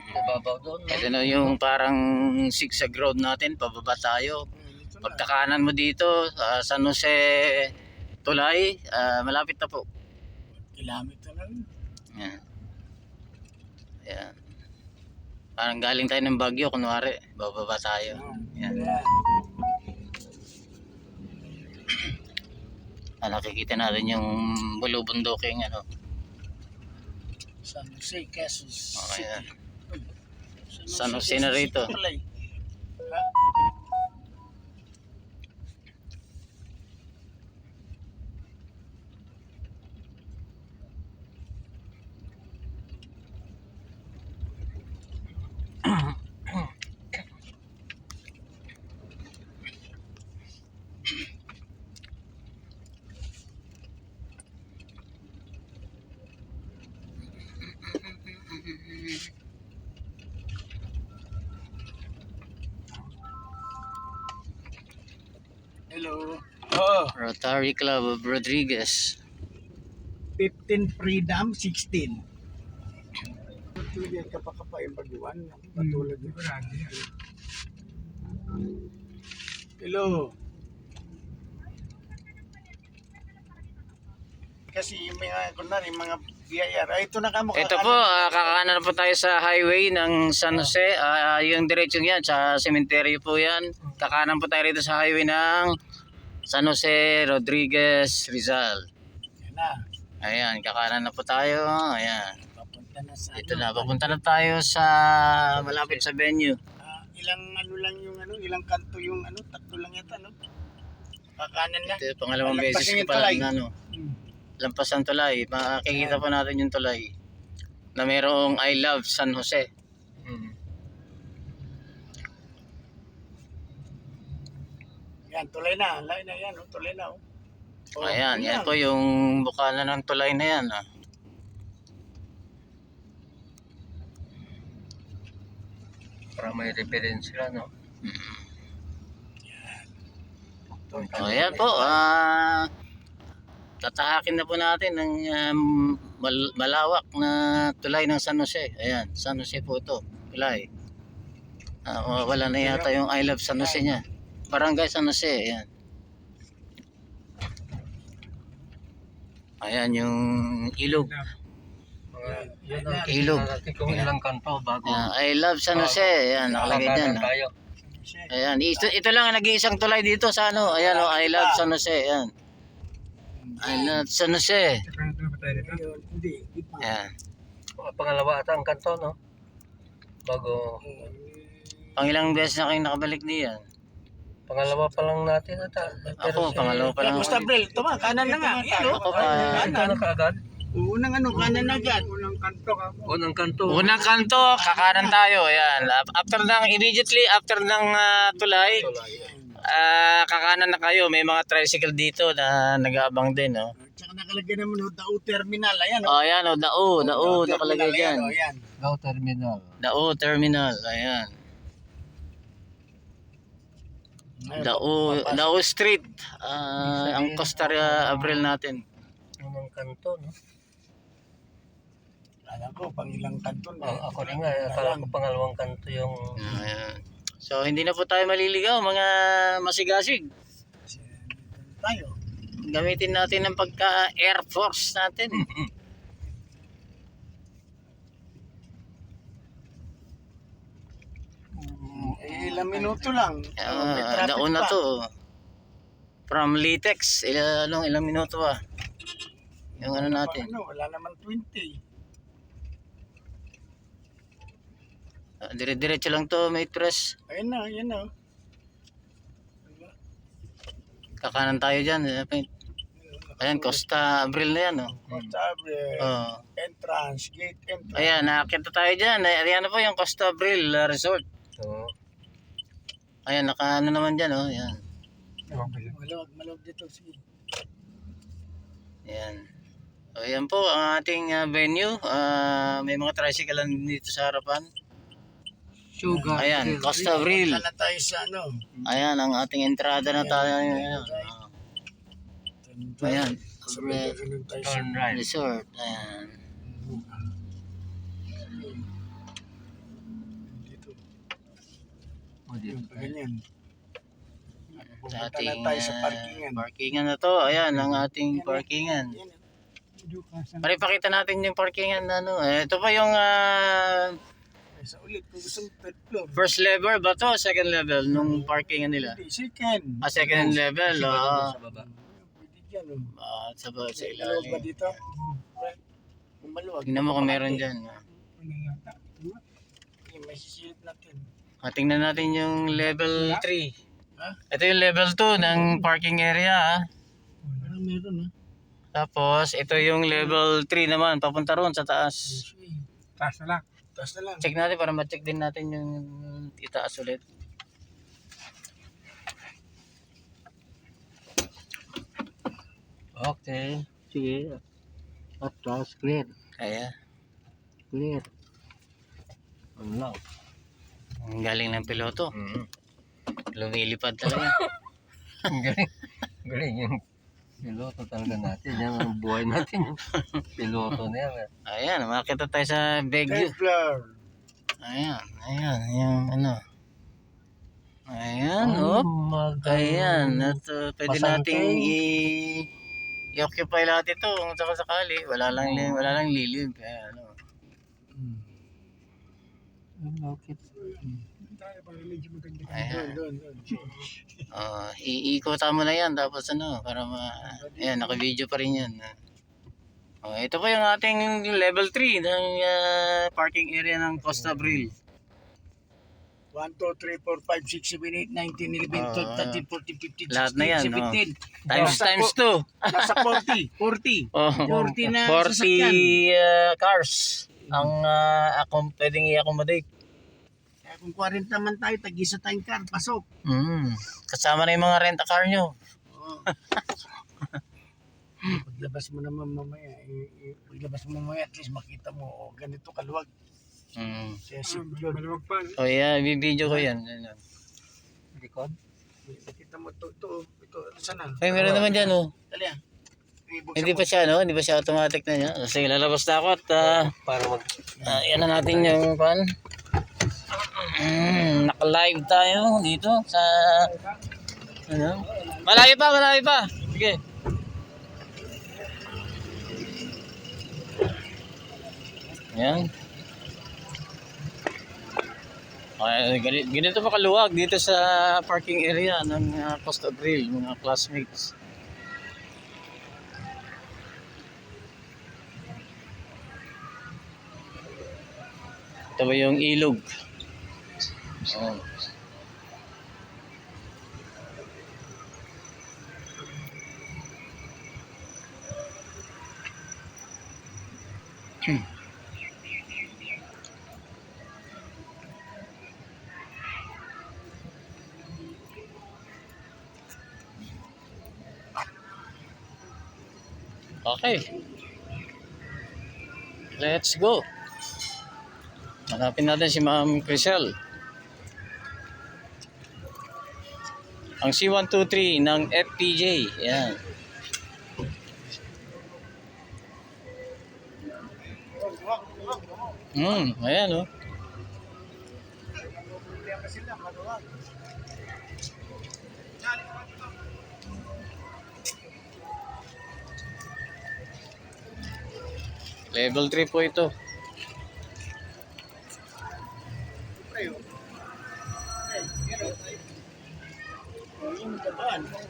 Babaw doon. Ito na yung parang zigzag road natin, pababa tayo. Pagkakanan mo dito, San Jose Tulay, malapit na po. Kilometer na rin. Yan. Yan. Parang galing tayo ng Baguio, kunwari, bababa tayo. Yan. Nakikita natin yung bulubunduking ano. San Jose, Quezon City. Ayan. San Jose na rito. Hello. Oh, Rotary Club of Rodriguez. 15 freedom, 16. Tuloy kapakapa yung baguan. Patulad yung hello. Kasi yung mga kunwari, mga biyayar. Ito na kamo. Ito po, kakaanan po tayo sa highway ng San Jose. Yung diretsong yan, sa cemetery po yan. Kakanan po tayo rito sa highway ng San Jose Rodriguez Rizal. Yan na. Ayan, kakanan na po tayo. Ayan. Papunta na sa Ito na, papunta na tayo sa malapit sa venue. ilang ano lang yung ano, ilang kanto yung ano, tatlo lang yata, no? Kakanan na. Ito, pangalawang beses Lampasin ko yung pala tulay. na ano. Lampas ang tulay. Makikita po natin yung tulay na mayroong I Love San Jose. Yan, tulay na. Tulay na yan, oh. Tulay na, oh. Ayan, yan po yung bukana ng tulay na yan. Para may reference sila, no? Ayan po, tatahakin na po natin ng malawak na tulay ng San Jose. Ayan, San Jose po ito, tulay. Wala na yata yung I Love San Jose niya. Barangay San Jose, ayan. Ayan yung ilog. Ilog. Kung ilang kanto bago. I Love San Jose, ayan, nakalagay dyan. Ayan, ito lang ang nag-iisang tulay dito sa ano. Ayan, I Love San Jose, ayan. I Love San Jose. Hindi. Ayan. Pangalawa ata ang kanto, no? Bago. Pangilang beses na kayo nakabalik diyan? Pangalawa pa lang natin ata. Ako, pangalawa pa lang. Basta Brel, tuma, kanan na nga. Yan, oh. Ako pa. Kanan ka agad? Unang ano, kanan agad. Unang kanto ka. Unang kanto. Unang kanto, kakanan tayo. Ayan. Immediately after ng tulay, kakanan na kayo. May mga tricycle dito na nag-aabang din. Oh. Tsaka nakalagay naman, oh, Dao Terminal. Ayan, oh. Oh, ayan. Oh, Dao nakalagay dyan. Ayan. Dao Terminal. Dao Terminal. Ayan. Dao Street. Ang Costa Abril natin. Unang kanto, no? Alam ko, pang ilang kanto na. Ako rin nga, akala ko pangalawang kanto yung... Ayan. So, hindi na po tayo maliligaw, mga masigasig. Tayo. Gamitin natin ng pagka-Air Force natin. Ilang minuto lang. Daon na to. From Litex, ilang minuto ba? Yung ano natin. Wala naman 20. Dire-diretso lang to, may press. Ayun na, ayun na. Kakanan tayo dyan. Ayan, Costa Abril na yan. Costa Abril. Entrance, gate entrance. Ayan, nakakita tayo dyan. Ayan na po yung Costa Abril Resort. Ayan, nakaano naman dyan. Ayan. Malawag dito. Sige. Ayan. Ayan po ang ating venue. May mga tricycle lang dito sa harapan. Sugar. Ayan, Costa Abril. Punta na tayo sa ano. Ayan, ang ating entrada na tayo. Ayan, Turn right. Resort. Ayan. Yung ganyan. Sa Pupunta ating na tayo sa parkingan. parkingan na to. Ayan, ang ating parkingan. Yan. Pare, pakita natin yung parkingan na ano. Ito pa yung Sa ulit, kung gusto mo third floor. first level ba to? Second level nung parkingan nila? Hindi, second. Second level. Pwede dyan. Sa Maluwag ba ilalim. dito? Kung maluwag. Tingnan mo kung meron dyan. May sisilip natin. Tingnan natin yung level 3. Ha? Ito yung level 2 ng parking area. Parang meron ha. Tapos ito yung level 3 naman, papunta roon sa taas. Taas na lang. Taas na lang. Check natin para ma-check din natin yung itaas ulit. Okay. Sige. At taas, clear. Kaya, Clear. Ano lang? ang galing ng piloto. Lumilipad talaga. Galing. Galing yung piloto talaga natin. Yan ang buhay natin. Yung piloto na yan. Ayan, makita tayo sa Baguio. Third floor. Ayan, yung ano. Ayan, Ayan, at pwede nating i-occupy lahat ito kung sakali. Wala lang lilim. Kaya ano. Ayan. Doon. Iikutan mo na yan tapos ano para ayan, naka-video pa rin yan. Ito pa yung ating level 3 ng parking area ng Costa Abril. 1, 2, 3, 4, 5, 6, 7, 8, 19, 11, 12, 13, 14, 15, 16, Lahat na yan, 17. Times 2. Nasa 40. 40. 40 na 40 sasakyan. cars ang pwedeng i-accommodate. Kaya kung 40 man tayo, tag-isa tayong car, pasok. Kasama na yung mga rent-a-car nyo. Oo. Paglabas mo naman mamaya, at least makita mo, ganito kaluwag. Kaya maluwag pa. Video ko yan. Likod? Nakita mo ito, sana. Ay, meron naman dyan, Dali ah. Hindi pa siya, Hindi pa siya automatic na niya. Sige, lalabas na ako at Para mag... yan na natin yung pan. Naka-live tayo dito sa ano? Malayo pa. Sige. Yan. Ganito pa kaluwag dito sa parking area ng Costa Abril, mga classmates. Ito ba yung ilog? Okay. Let's go. Hanapin natin si Ma'am Crisel. Ang C123 ng FPJ. Yan. Ayan Level 3 po ito.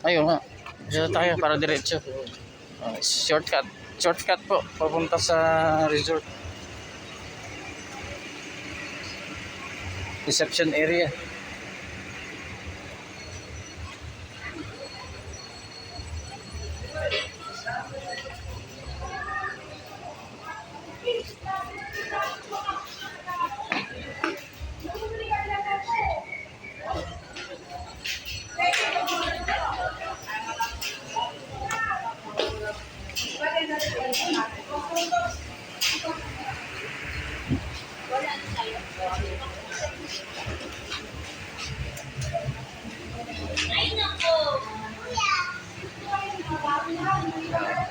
Ayun nga. Dito tayo para diretso. Shortcut. Shortcut po. Papunta sa resort. Reception area.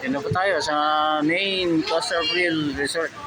Dito po tayo sa main Costa Abril Resort.